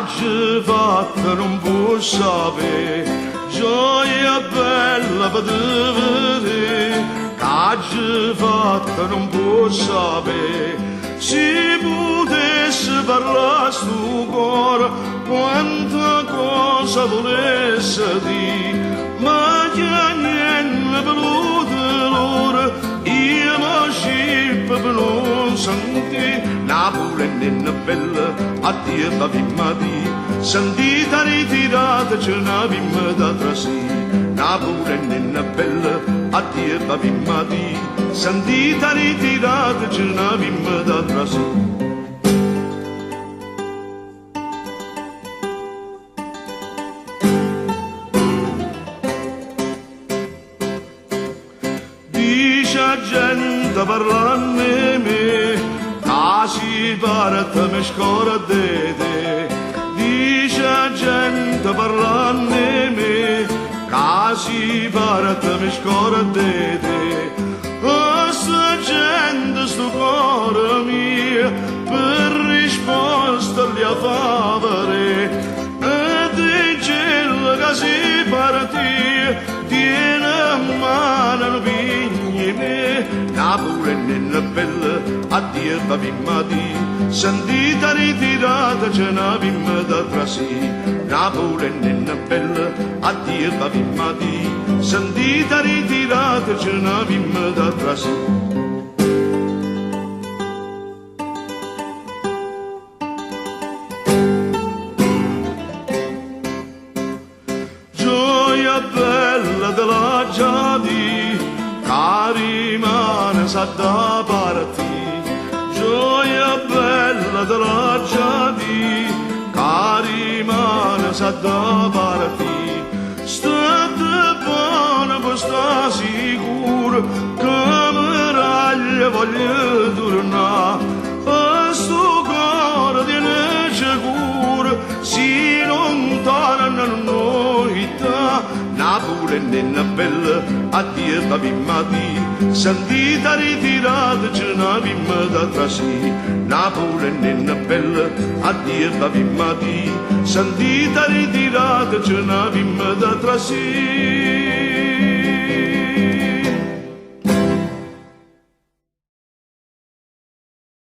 ci fatta non può sapere, gioia bella per vedere, che ci fatta non può sapere, se potesse parlare sto cuore, quanta cosa volesse dire, ma che niente venuto loro, io lo scippo per non sentire, Napoli è bella, addio babimma di, sentita ritirata c'è una bimma da trasì, Napoli è bella, addio babimma di, sentita ritirata c'è una bimma da trasì. Gente parlando di me, si parte mi scordate, dice gente parlando di me, si parte mi scordate, questa gente sto cuore mio, per risposta gli a favore, e dice che si partì, tiene a mano vigni me, Napoli è bella, addio babimma di, sentita ritirata c'è una bimma da trasì, Napoli è bella, addio babimma di, sentita ritirata c'è una bimma da trasì. Bella della giadi, che rimane sa da parti, gioia bella della giadi, che rimane sa da parti, state buona per sta sicuro, che miraglia voglio tornare, a sto cuore tiene sicuro, si lontana noi ta, Napoli è bella, addio babimma di, sentita ritirata c'è una bimma da trasì, Napoli è bella, addio babimma di, sentita ritirata c'è una bimma da trasì.